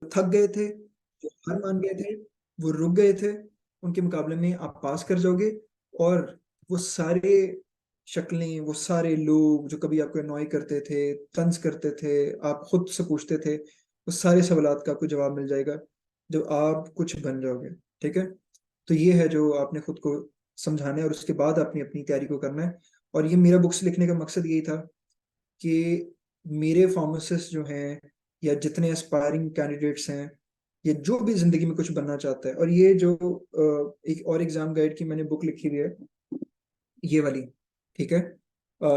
थक गए थे, जो हार मान गए थे, वो रुक गए थे, उनके मुकाबले में आप पास कर जाओगे। और वो सारे शक्लें, वो सारे लोग जो कभी आपको अनॉय करते थे, तंज करते थे, आप खुद से पूछते थे, वो सारे सवालात का आपको जवाब मिल जाएगा जब आप कुछ बन जाओगे। ठीक है। तो ये है जो आपने खुद को समझाना है, और उसके बाद अपनी अपनी तैयारी को करना है। और ये मेरा बुक्स लिखने का मकसद यही था कि मेरे फार्मासिस्ट जो हैं, या जितने एस्पायरिंग कैंडिडेट्स हैं, या जो भी जिंदगी में कुछ बनना चाहता है, और ये जो एक और एग्जाम गाइड की मैंने बुक लिखी हुई है, ये वाली। ठीक है।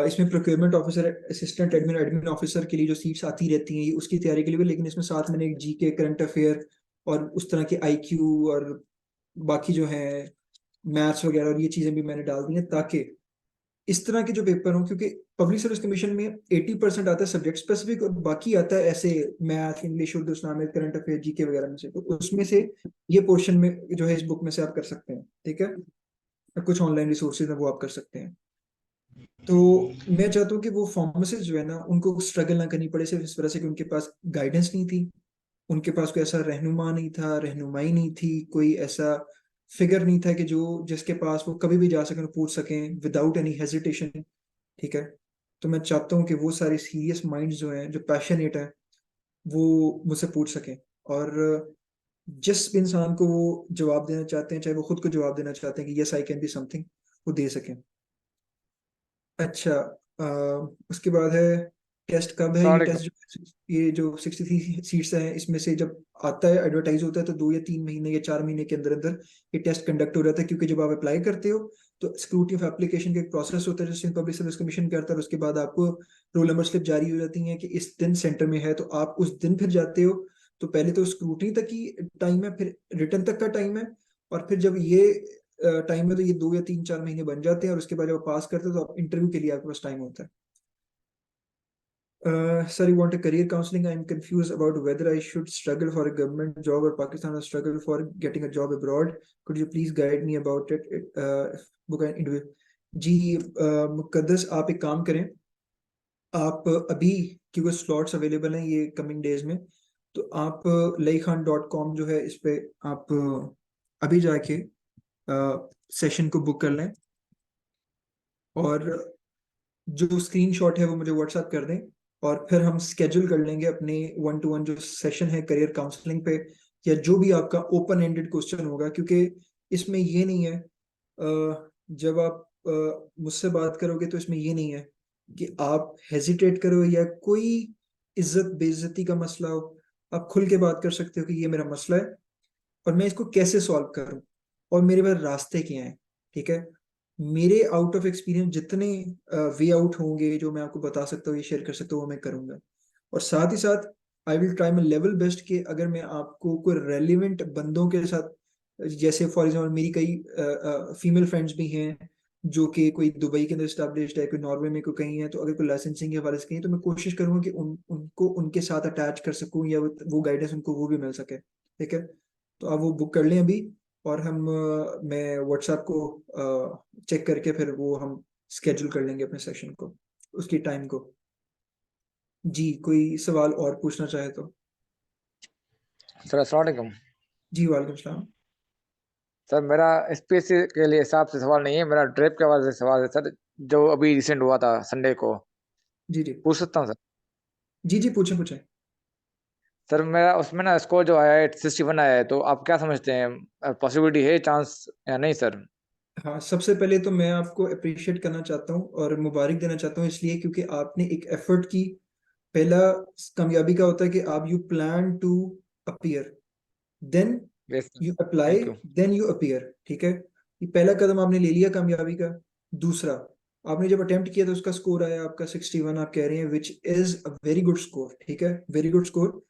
इसमें procurement officer, assistant admin, admin officer के लिए जो सीट्स आती रहती हैं, ये उसकी तैयारी के लिए भी, लेकिन इसमें साथ मैंने जी के, करंट अफेयर और उस तरह के आईक्यू और बाकी जो है मैथ्स वगैरह और ये चीजें भी मैंने डाल दी हैं, ताकि इस तरह के जो पेपर हों, क्योंकि पब्लिक सर्विस कमीशन में 80% आता है सब्जेक्ट स्पेसिफिक, और बाकी आता है ऐसे math, English, Urdu, Islamic, current affair, GK वगैरह में से। तो उसमें से ये पोर्शन में जो है इस बुक में से आप कर सकते हैं। ठीक है। और कुछ ऑनलाइन रिसोर्सेज है वो आप कर सकते हैं। तो मैं चाहता हूँ कि वो फार्मासिस्ट जो है ना, उनको स्ट्रगल ना करनी पड़े सिर्फ इस वजह से कि उनके पास गाइडेंस नहीं थी, उनके पास कोई ऐसा रहनुमा नहीं था, रहनुमाई नहीं थी, कोई ऐसा फिगर नहीं था कि जो जिसके पास वो कभी भी जा सकें और पूछ सकें विदाउट एनी हेजिटेशन। ठीक है। तो मैं चाहता हूँ कि वो सारे सीरियस माइंड्स जो हैं, जो पैशनेट हैं, वो मुझसे पूछ सकें। और जिस भी इंसान को वो जवाब देना चाहते हैं, चाहे वो खुद को जवाब देना चाहते हैं कि yes I can be something, वो दे सकें। अच्छा। अ, उसके बाद है टेस्ट कब है। ये सलामकुम। टेस्ट जो, ये जो 63 सीट्स हैं, इसमें से जब आता है, एडवर्टाइज होता है, तो 2 या 3 महीने या 4 महीने के अंदर अंदर ये टेस्ट कंडक्ट हो जाता है। क्योंकि जब आप अप्लाई करते हो, तो स्क्रूटनी ऑफ एप्लीकेशन का एक प्रोसेस होता है जिससे पब्लिक सर्विस कमीशन करता है, और उसके बाद आपको रोल नंबर स्लिप जारी हो जाती है कि इस दिन सेंटर में है, तो आप उस दिन फिर जाते हो। तो पहले तो स्क्रूटनी तक की टाइम है, फिर रिटर्न तक का टाइम है, और फिर जब ये टाइम में, तो ये 2 या 3 4 महीने बन जाते हैं, और उसके बाद जब आप पास करते हो तो आप इंटरव्यू के लिए आपके पास टाइम होता है। Sir, you want a career counseling? I'm confused about whether I should struggle for a government job or Pakistan or struggle for getting a job abroad. Could you please guide me about it? Book an interview. जी, मुकद्दस आप एक काम करें। आप अभी, क्योंकि slots available हैं ये coming days में, तो आप laykhan.com जो है, इस पे आप अभी जाके सेशन को बुक कर लें, और जो स्क्रीनशॉट है वो मुझे व्हाट्सएप कर दें, और फिर हम स्केड्यूल कर लेंगे अपने 1-to-1 जो सेशन है करियर काउंसलिंग पे, या जो भी आपका ओपन एंडेड क्वेश्चन होगा। क्योंकि इसमें ये नहीं है, जब आप मुझसे बात करोगे तो इसमें ये नहीं है कि आप हेजिटेट करो या कोई इज्जत बेइज्जती का मसला हो। आप खुल के बात कर सकते हो कि ये मेरा मसला है और मैं इसको कैसे सॉल्व करूं, और मेरे पास रास्ते क्या हैं। ठीक है। मेरे आउट ऑफ एक्सपीरियंस जितने वे आउट होंगे जो मैं आपको बता सकता हूँ, ये शेयर कर सकता हूँ, वो मैं करूंगा। और साथ ही साथ I will try my level best कि अगर मैं आपको कोई रेलिवेंट बंदों के साथ, जैसे फॉर एग्जाम्पल मेरी कई फीमेल फ्रेंड्स भी हैं जो कि कोई दुबई के अंदर स्टैब्लिश्ड है, कोई नॉर्वे में, कोई कहीं है, तो अगर कोई लाइसेंसिंग के हवाले से कहीं है, तो मैं कोशिश करूंगा कि उनको उनके साथ अटैच कर सकूं, या वो गाइडेंस उनको वो भी मिल सके। ठीक है। तो आप वो बुक कर लें अभी, और हम मैं व्हाट्सएप को चेक करके फिर वो हम स्केड्यूल कर लेंगे अपने सेशन को, उसकी टाइम को। जी, कोई सवाल और पूछना चाहे तो। सर सलामकुम। जी, वालेकुम सलाम। सर मेरा एसपीएससी के लिए हिसाब से सवाल नहीं है, मेरा ड्रेप के हवाले से सवाल है सर, जो अभी रिसेंट हुआ था संडे को। जी जी। पूछ सकता हूँ सर? जी जी, पूछें पूछें। सर मेरा उसमें ना स्कोर जो आया है 861 आया है, तो आप क्या समझते हैं, पॉसिबिलिटी है, चांस या नहीं सर? हाँ, सबसे पहले तो मैं आपको अप्रिशिएट करना चाहता हूँ और मुबारक देना चाहता हूँ, इसलिए क्योंकि आपने एक एफर्ट की। पहला कामयाबी का होता है कि आप you plan to appear, then yes sir. You apply, thank you. Then you appear. ठीक है। ये पहला कदम आपने ले लिया कामयाबी का। दूसरा, आपने जब अटेम्प्ट किया तो उसका स्कोर आया आपका 61, आप कह रहे हैं, which is a very good score. ठीक है, वेरी गुड स्कोर।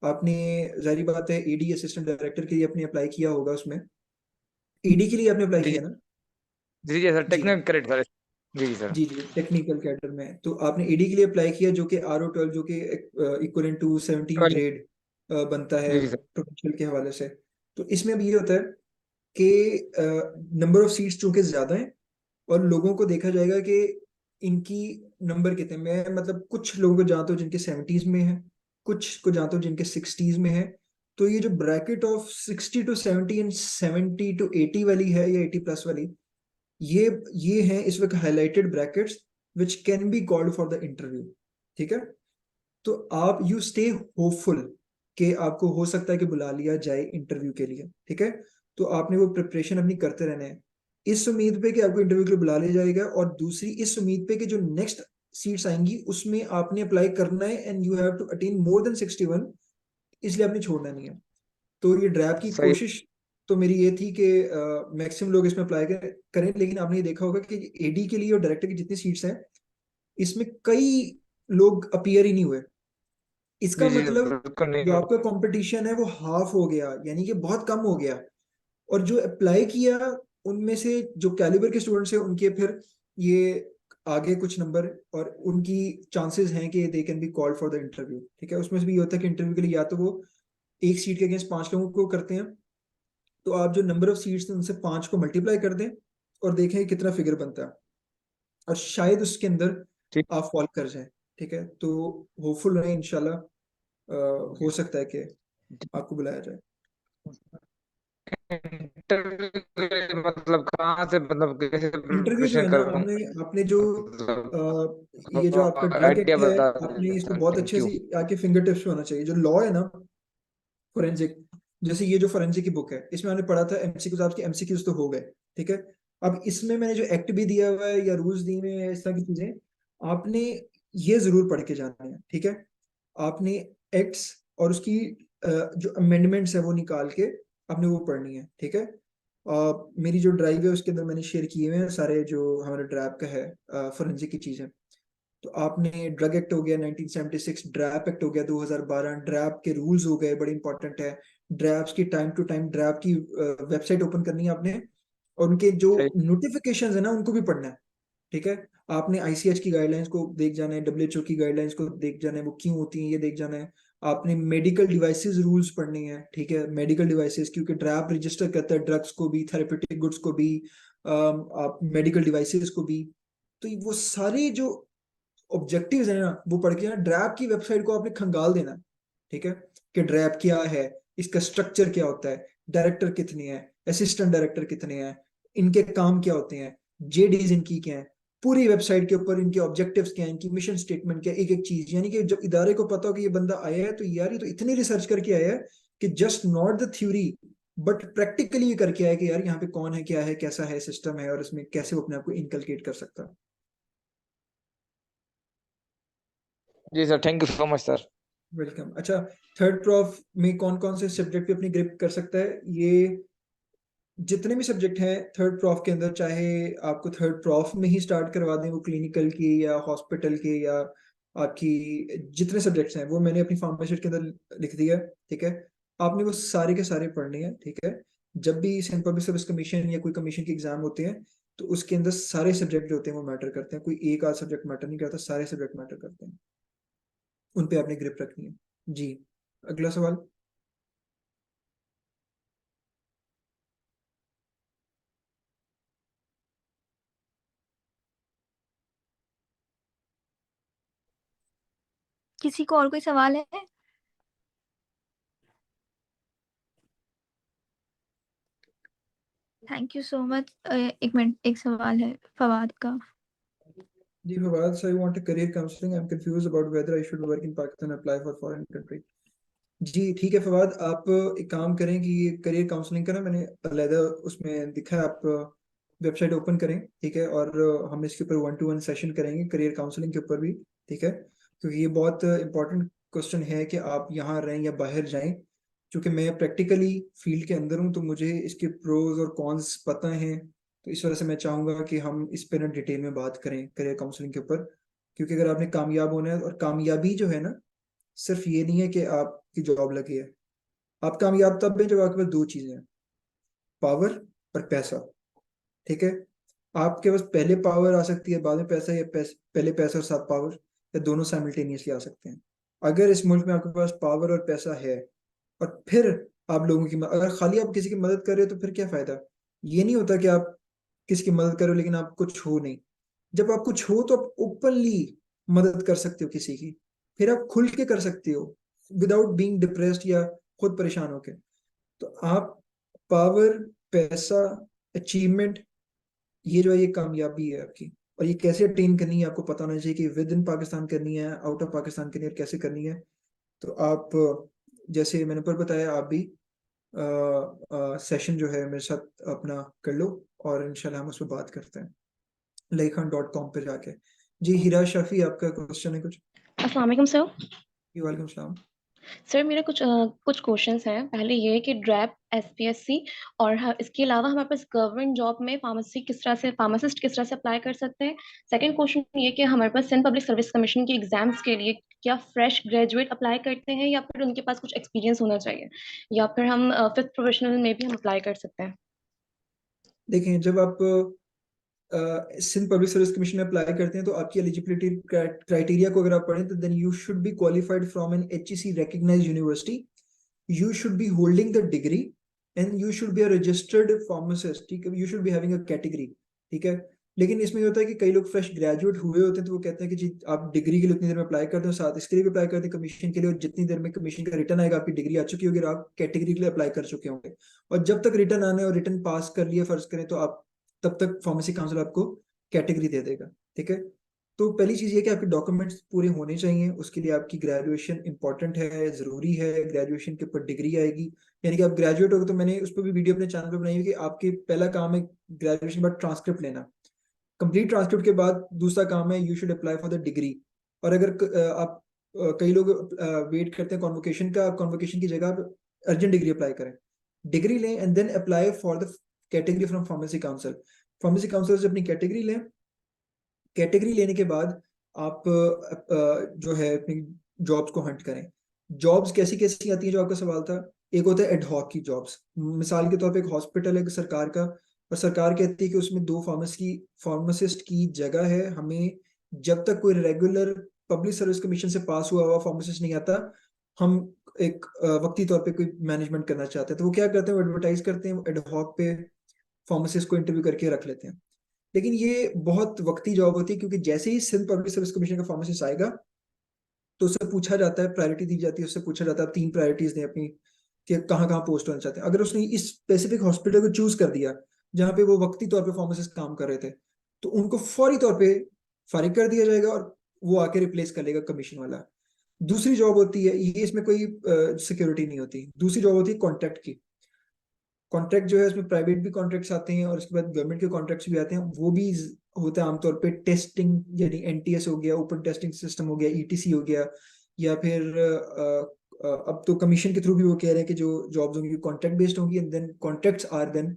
आपने, जारी बात है, ईडी असिस्टेंट डायरेक्टर के लिए आपने अप्लाई किया होगा उसमें, ईडी के लिए आपने अप्लाई जी किया जी। ना। जी जी सर, जी टेक्निकल करेक्ट सर। जी जी सर। जी। जी, टेक्निकल कैडर में तो आपने ईडी के लिए अप्लाई किया, जो कि RO12, जो कि इक्वलेंट टू 17 12। ग्रेड बनता है जी जी सर। प्रोविंशियल के हवाले से। तो इसमें भी ये होता है कि नंबर ऑफ सीट्स चूंकि ज्यादा हैं, और लोगों को देखा जाएगा कि इनकी नंबर कितने में है, मतलब कुछ लोगों को जानते हो जिनके 70s में है, कुछ को जानते हो जिनके 60s में है, तो ये जो bracket of 60 to 70 and 70 to 80 वाली है या 80 प्लस वाली, ये हैं इस वक्त highlighted brackets which can be called for the interview. ठीक है, तो आप यू स्टे होपफुल कि आपको हो सकता है कि बुला लिया जाए इंटरव्यू के लिए। ठीक है, तो आपने वो प्रिपरेशन अपनी करते रहना है इस उम्मीद पे कि आपको इंटरव्यू के लिए बुला लिया जाएगा, और दूसरी इस उम्मीद पे कि जो नेक्स्ट सीट्स आएंगी उसमें आपने अप्लाई करना है and you have to attend more than 61, इसलिए आपने छोड़ना नहीं है। तो ये ड्रैप की सही। कोशिश तो मेरी ये थी कि मैक्सिमम लोग इसमें अप्लाई करें, लेकिन आपने ये देखा होगा कि एडी के लिए और डायरेक्टर की जितनी सीट्स हैं इसमें कई लोग अपीयर ही नहीं हुए। इसका जी, जी, मतलब बिल्कुल जो नहीं। आपका कंपटीशन है वो हाफ हो गया, यानी कि बहुत कम हो गया। और जो अप्लाई किया उनमें से जो कैलिबर के स्टूडेंट्स हैं उनके फिर ये आगे कुछ नंबर, और उनकी चांसेस हैं कि they can be called for the interview. ठीक है, उसमें से भी ये होता है कि इंटरव्यू के लिए या तो वो एक सीट के अगेंस्ट 5 लोगों को करते हैं, तो आप जो नंबर ऑफ सीट्स हैं उनसे 5 को मल्टीप्लाई कर दें और देखें कितना फिगर बनता है, और शायद उसके अंदर ठीक। आप फॉल कर जाएं। ठीक है, तो होपफुल रहे इंशाल्लाह, हो सकता है कि आपको बुलाया जाए। इंटरव्यू के लिए मतलब कहाँ से, मतलब कैसे इंटरव्यू जो प्रिपरेशन है ना, करूँ? आपने आपने जो मतलब ये जो आपका ड्रग आइडिया एक्ट है, बता आपने दीजिए इसको सर, बहुत अच्छे थैंक यू। से आके फिंगर टिप्स पे होना चाहिए। जो लॉ है ना, फोरेंसिक, जैसे ये जो फोरेंसिक की बुक है इसमें हमने पढ़ा था एमसीक्यूज, आपके एमसीक्यूज तो हो गए। ठीक है, अब इसमें मैंने जो एक्ट भी दिया हुआ है या रूल्स दिए हुए हैं इस तरह की चीजें, आपने ये जरूर पढ़ के जाना है। ठीक है, आपने एक्ट्स और उसकी जो अमेंडमेंट्स है वो निकाल के आपने वो पढ़नी है। ठीक है, मेरी जो ड्राइव है उसके अंदर मैंने शेयर किए हुए हैं सारे जो हमारे ड्रैप का है फोरेंसिक की चीजें। तो आपने ड्रग एक्ट हो गया 1976, ड्रैप एक्ट हो गया 2012, ड्रैप के रूल्स हो गए, बड़े इंपॉर्टेंट है। ड्रैप्स की टाइम टू टाइम ड्रैप की वेबसाइट ओपन करनी है आपने, और उनके जो सही। नोटिफिकेशंस है ना उनको भी पढ़ना है। ठीक है, आपने आईसीएच की गाइडलाइंस को देख जाना है, डब्ल्यूएचओ की गाइडलाइंस को देख जाना है, वो क्यों होती हैं ये देख जाना है। आपने मेडिकल डिवाइसेस रूल्स पढ़ने हैं। ठीक है, मेडिकल डिवाइसेस क्योंकि ड्रैप रजिस्टर करता है ड्रग्स को भी, थेरेपेटिक गुड्स को भी, आप मेडिकल डिवाइसेस को भी। तो वो सारे जो ऑब्जेक्टिव्स है ना वो पढ़ के ना ड्रैप की वेबसाइट को आपने खंगाल देना है। ठीक है, कि ड्रैप क्या है, इसका स्ट्रक्चर क्या होता है, डायरेक्टर कितने हैं, असिस्टेंट डायरेक्टर कितने हैं, इनके काम क्या होते हैं, जेडीज इनकी क्या है, पूरी वेबसाइट के ऊपर इनके ऑब्जेक्टिव्स क्या है, इनकी मिशन स्टेटमेंट क्या है, एक एक चीज। यानी कि जब इदारे को पता हो कि ये बंदा आया है तो यार ये तो इतनी रिसर्च करके आया है कि just not the theory but practically ये करके आया कि यार यहाँ पे कौन है, क्या है, कैसा है सिस्टम है, और इसमें कैसे वो अपने आप को इनकलकेट कर सकता है। जी sir, thank you so much sir. Welcome. अच्छा, थर्ड प्रॉफ में कौन कौन से सब्जेक्ट पे अपनी ग्रिप कर सकता है? ये जितने भी सब्जेक्ट हैं थर्ड प्रॉफ के अंदर, चाहे आपको थर्ड प्रॉफ में ही स्टार्ट करवा दें वो क्लिनिकल की या हॉस्पिटल के या आपकी जितने सब्जेक्ट्स हैं वो मैंने अपनी फार्मासिस्ट के अंदर लिख दिया है। ठीक है, आपने वो सारे के सारे पढ़ने हैं। ठीक है, जब भी सेंट पब्लिक सर्विस कमीशन या कोई कमीशन के एग्जाम होते हैं तो उसके अंदर सारे सब्जेक्ट जो होते हैं वो मैटर करते हैं, कोई एक आध सब्जेक्ट मैटर नहीं करता, सारे सब्जेक्ट मैटर करते हैं। उन पे आपने ग्रिप रखनी है। जी, अगला सवाल। किसी को और कोई सवाल है? Thank you so much. एक मिनट, एक सवाल है फवाद का। जी Fawad, so I want a career counseling. I'm confused about whether I should work in Pakistan or apply for foreign country. जी ठीक है फवाद, आप एक काम करें कि करियर काउंसलिंग का ना मैंने अलहदा उसमें दिखा है, आप वेबसाइट ओपन करें। ठीक है, और हम इसके ऊपर 1-to-1 सेशन करेंगे करियर काउंसलिंग के ऊपर भी। ठीक है, क्योंकि ये बहुत इंपॉर्टेंट क्वेश्चन है कि आप यहाँ रहें या बाहर जाएं। क्योंकि मैं प्रैक्टिकली फील्ड के अंदर हूँ तो मुझे इसके प्रोज और कॉन्स पता हैं, तो इस वजह से मैं चाहूँगा कि हम इस पर ना डिटेल में बात करें करियर काउंसलिंग के ऊपर। क्योंकि अगर आपने कामयाब होना है, और कामयाबी जो है ना सिर्फ ये नहीं है कि आपकी जॉब लगी है, आप कामयाब तब हैं जब आपके पास दो चीजें हैं, पावर और पैसा। ठीक है, आपके पास पहले पावर आ सकती है बाद में पैसा, या पहले पैसा और साथ पावर, या दोनों साइमल्टेनियसली आ सकते हैं। अगर इस मुल्क में आपके पास पावर और पैसा है और फिर आप लोगों की अगर खाली आप किसी की मदद कर रहे हो तो फिर क्या फायदा? ये नहीं होता कि आप किसी की मदद करो लेकिन आप कुछ हो नहीं। जब आप कुछ हो तो आप ओपनली मदद कर सकते हो किसी की, फिर आप खुल के कर सकते हो विदाउट बीइंग डिप्रेस्ड या खुद परेशान होके। तो आप पावर, पैसा, अचीवमेंट, ये जो है ये कामयाबी है आपकी। और ये कैसे अटेन करनी है आपको पता होना चाहिए कि विद इन पाकिस्तान करनी है, आउट ऑफ पाकिस्तान करनी है, और कैसे करनी है। तो आप जैसे मैंने ऊपर बताया, आप भी सेशन जो है मेरे साथ अपना कर लो, और इंशाल्लाह हम उस पर बात करते हैं laykhan.com पे जाके। जी हिरा शाफी, आपका क्वेश्चन है कुछ? अस्सलाम वालेकुम सर। जी वालेकुम सलाम। सर मेरे कुछ क्वेश्चंस हैं। पहले ये है कि ड्रैप, एसपीएससी और इसके अलावा हमारे पास गवर्नमेंट जॉब में फार्मासिस्ट किस तरह से अप्लाई कर सकते हैं। सेकंड क्वेश्चन ये कि हमारे पास सिंध पब्लिक सर्विस कमीशन के एग्जाम्स के लिए क्या फ्रेश ग्रेजुएट अप्लाई करते हैं या फिर उनके पास कुछ एक्सपीरियंस होना चाहिए, या फिर हम फिफ्थ प्रोफेशनल में भी हम अप्लाई कर सकते हैं। देखें, जब आप सिंध पब्लिक सर्विस कमीशन में अप्लाई करते हैं तो आपकी एलिजिबिलिटी क्राइटेरिया को अगर आप पढ़ें तो then you should be qualified from an HEC recognized university, you should be holding the degree, and you should be a registered pharmacist, ठीक है, you should be having a category, ठीक है। लेकिन इसमें ये होता है कि कई लोग फ्रेश ग्रेजुएट हुए होते हैं तो वो कहते हैं कि जी आप डिग्री के लिए उतनी देर में अप्लाई करते हो, साथ इसके लिए भी अप्लाई करते हैं कमीशन के लिए, और जितनी देर में कमीशन का रिटर्न आएगा आपकी डिग्री आ चुकी होगी और आप कैटेगरी के लिए अप्लाई कर चुके होंगे। और जब तक रिटर्न आने और रिटर्न पास कर लिया फर्ज करें तो आप, तब तक फार्मेसी काउंसिल आपको कैटेगरी दे देगा, ठीक है। तो पहली चीज ये कि आपके डॉक्यूमेंट्स पूरे होने चाहिए, उसके लिए आपकी ग्रेजुएशन इंपॉर्टेंट है, जरूरी है। ग्रेजुएशन के ऊपर डिग्री आएगी, यानी कि आप ग्रेजुएट हो गए। तो मैंने उस पर भी वीडियो अपने चैनल पे बनाई है कि आपके पहला काम है ग्रेजुएशन के बाद ट्रांसक्रिप्ट लेना। कंप्लीट ट्रांसक्रिप्ट के बाद दूसरा काम है you should apply for the degree. और अगर आप कई लोग वेट करते हैं कॉन्वोकेशन का, कॉन्वोकेशन की जगह आप अर्जेंट डिग्री अप्लाई करें, डिग्री लें and then apply for the category from pharmacy council. Pharmacy council से अपनी कैटेगरी लें। कैटेगरी लेने के बाद आप जो है अपनी जॉब्स को हंट करें। जॉब्स कैसी कैसी आती है, जो आपका सवाल था। एक होता है एडहॉक की जॉब्स, मिसाल के तौर पे एक हॉस्पिटल है सरकार का, और सरकार कहती है कि उसमें 2 फार्मासिस्ट की जगह है, हमें जब तक कोई रेगुलर पब्लिक सर्विस कमीशन से पास हुआ हुआ फार्मासिस्ट नहीं आता, हम एक वक्ती तौर पे कोई मैनेजमेंट करना चाहते हैं। तो वो क्या करते हैं, वो एडवर्टाइज करते हैं, एडहॉक पे फार्मासिस्ट को इंटरव्यू करके रख लेते हैं। लेकिन ये बहुत वक्ती जॉब होती है, क्योंकि जैसे ही सिंध पब्लिक सर्विस कमीशन का फार्मासिस्ट आएगा तो उससे पूछा जाता है, प्रायोरिटी दी जाती है, उससे पूछा जाता है 3 प्रायोरिटीज दें अपनी, कि कहाँ कहाँ पोस्ट होना चाहते हैं। अगर उसने इस स्पेसिफिक हॉस्पिटल को चूज कर दिया जहाँ पे वो वक्ती तौर पे फार्मासिस्ट काम कर रहे थे, तो उनको फौरी तौर पे फारिग कर दिया जाएगा और वो आके रिप्लेस कर लेगा कमीशन वाला। दूसरी जॉब होती है, ये इसमें कोई सिक्योरिटी नहीं होती, दूसरी जॉब होती है कॉन्ट्रैक्ट की। कॉन्ट्रैक्ट जो है उसमें प्राइवेट भी कॉन्ट्रैक्ट्स आते हैं और उसके बाद गवर्नमेंट के कॉन्ट्रैक्ट्स भी आते हैं। वो भी होता है आमतौर पे टेस्टिंग, यानी NTS हो गया, ओपन टेस्टिंग सिस्टम हो गया, ETC हो गया, या फिर अब तो कमीशन के थ्रू भी वो कह रहे हैं कि जो जॉब्स होंगी कॉन्ट्रैक्ट बेस्ड होंगी, and then contracts are then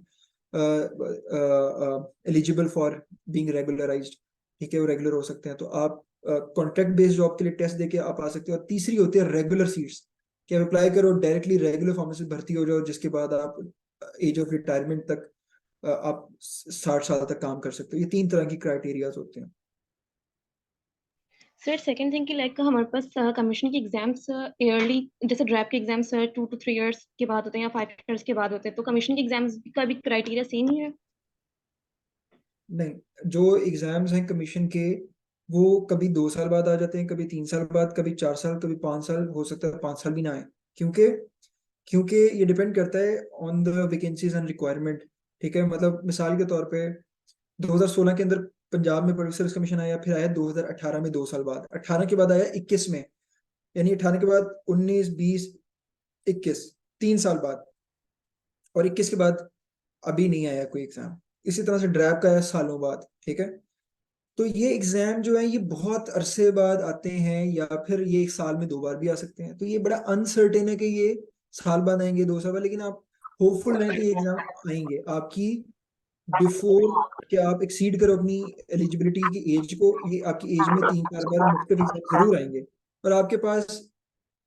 eligible for being regularised, ठीक है, वो रेगुलर हो सकते हैं। तो आप कॉन्ट्रैक्ट बेस्ड जॉब के लिए टेस्ट देके आप आ सकते हो। और तीसरी होती है रेगुलर सीट्स, कि आप अप्लाई करो डायरेक्टली रेगुलर फार्मेसी भर्ती हो जाओ, जिसके बाद आप एज ऑफ रिटायरमेंट तक आप 60 साल तक काम कर सकते हो। ये 3 तरह की क्राइटेरियाज होते हैं। सर सेकंड थिंग कि लाइक हमारे पास कमीशन के एग्जाम्स ईयरली, जैसे ड्रैप के एग्जाम्स 2 to 3 इयर्स के बाद होते हैं या 5 इयर्स के बाद होते हैं, तो कमीशन के एग्जाम्स का भी क्राइटेरिया सेम ही है? नहीं, जो एग्जाम्स हैं कमीशन के, वो कभी 2 साल बाद आ जाते हैं, कभी 3 साल बाद, कभी 4 साल, कभी 5 साल, हो सकता है 5 साल भी ना आए। क्योंकि क्योंकि ये डिपेंड करता है on the vacancies and requirement, ठीक है। मतलब मिसाल के तौर पे 2016 के अंदर पंजाब में पब्लिक सर्विस कमीशन आया, फिर आया 2018 में 2 साल बाद, 18 के बाद आया 21 में, यानी 18 के बाद 19, 20, 21, 3 साल बाद, और 21 के बाद अभी नहीं आया कोई एग्जाम। इसी तरह से ड्रैप का आया सालों बाद, ठीक है। तो ये एग्जाम जो है ये बहुत अरसे बाद आते हैं, या फिर ये 1 साल में 2 बार भी आ सकते हैं। तो ये बड़ा अनसर्टेन है कि ये साल बाद आएंगे, 2 साल बाद, लेकिन आप होपफुल रहें कि ये एग्जाम आएंगे आपकी बिफोर कि आप एक्सीड करो अपनी एलिजिबिलिटी की एज को। ये आपकी एज में 3-4 बार मुख्तलिफ एग्जाम जरूर आएंगे, और आपके पास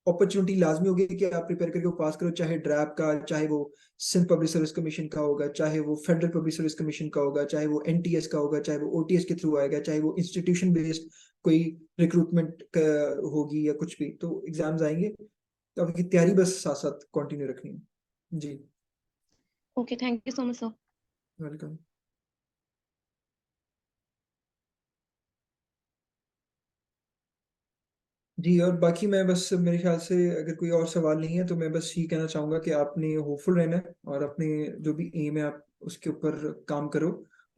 अपॉर्चुनिटी लाजमी होगी कि आप प्रिपेयर करके वो पास करो, चाहे ड्रैप का, चाहे वो सिंध पब्लिक सर्विस कमीशन का होगा, चाहे वो फेडरल पब्लिक सर्विस कमीशन का होगा, चाहे वो NTS का होगा, चाहे वो OTS के थ्रू आएगा, चाहे वो इंस्टीट्यूशन बेस्ड कोई रिक्रूटमेंट होगी या कुछ भी, तो एग्जाम्स आएंगे। तो आपकी तैयारी बस साथ साथ कंटिन्यू रखनी है। जी okay, thank you so much sir. Welcome. जी, और बाकी मैं बस मेरे ख्याल से अगर कोई और सवाल नहीं है तो मैं बस ये कहना चाहूँगा कि आपने होपफुल रहना है और अपने जो भी एम है आप उसके ऊपर काम करो।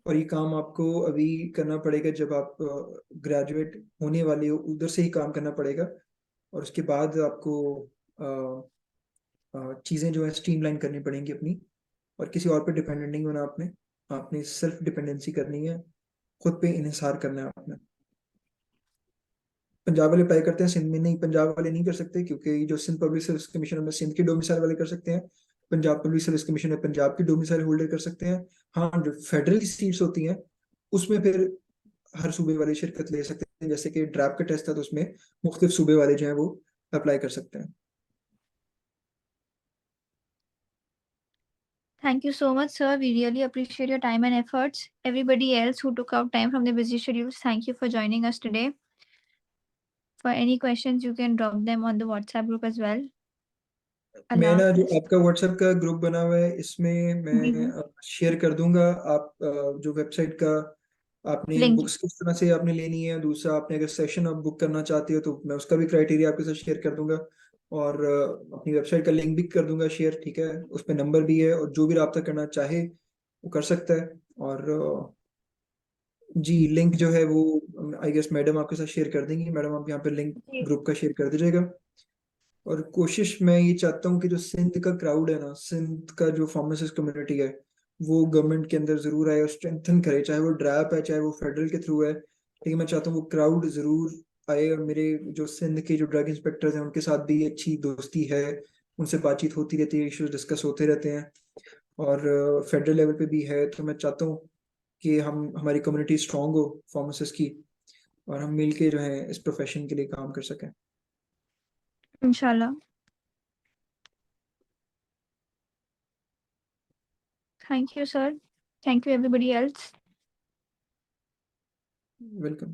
और ये काम आपको अभी करना पड़ेगा जब आप ग्रेजुएट होने वाले हो, उधर से ही काम करना पड़ेगा। और उसके बाद आपको चीज़ें जो है स्ट्रीमलाइन करनी पड़ेंगी अपनी, और किसी और पे डिपेंडेंट नहीं होना आपने। आपने सेल्फ डिपेंडेंसी करनी है, खुद पे इन्हिसार करना है आपने। पंजाब वाले अप्लाई करते हैं, सिंध में नहीं, पंजाब वाले नहीं कर सकते क्योंकि जो सिंध पब्लिक सर्विस कमीशन है सिंध के डोमिसाइल वाले कर सकते हैं। पंजाब पब्लिक सर्विस कमीशन है पंजाब की डोमिसाइल होल्डर कर सकते हैं। हाँ, जो फेडरल सीट्स होती हैं उसमें फिर हर सूबे वाले शिरकत ले सकते हैं, जैसे कि ड्रैप का टेस्ट था तो उसमें मुख्तलिफ सूबे वाले जो हैं वो अप्लाई कर सकते हैं। Thank you so much, sir. We really appreciate your time and efforts. Everybody else who took out time from their busy schedules, thank you for joining us today. For any questions, you can drop them on the WhatsApp group as well. मैं Allah ना जो Hafiz. आपका WhatsApp का group बना हुआ है इसमें जी जी, मैं शेयर कर दूंगा। आप जो वेबसाइट का आपने लिंक। बुक्स किस तरह से आपने लेनी है, दूसरा आपने अगर सेशन आप बुक करना चाहते हो तो मैं उसका भी क्राइटेरिया आपके साथ शेयर कर दूंगा। और अपनी वेबसाइट का लिंक भी कर दूंगा शेयर, ठीक है। उस पर नंबर भी है और जो भी रब्ता करना चाहे वो कर सकता है। और जी, लिंक जो है वो आई गेस मैडम आपके साथ शेयर कर देंगी। मैडम आप यहाँ पे लिंक जी ग्रुप का शेयर कर दीजिएगा। और कोशिश मैं ये चाहता हूँ कि जो सिंध का क्राउड है ना, सिंध का जो फार्मासिस्ट कम्युनिटी है वो गवर्नमेंट के अंदर जरूर आए और स्ट्रेंथन करे, चाहे वो ड्रैप है चाहे वो फेडरल के थ्रू है, लेकिन मैं चाहता हूँ वो क्राउड जरूर आए। और मेरे जो सिंध के जो ड्रग इंस्पेक्टर्स हैं उनके साथ भी अच्छी दोस्ती है, उनसे बातचीत होती रहती है, इश्यूज डिस्कस होते रहते हैं। और फेडरल लेवल पे भी है, तो मैं चाहता हूँ कि हम हमारी कम्युनिटी स्ट्रांग हो फार्मासिस्ट की, और हम मिल के जो है इस प्रोफेशन के लिए काम कर सकें। Inshallah. Thank you, sir. Thank you, everybody else. Welcome.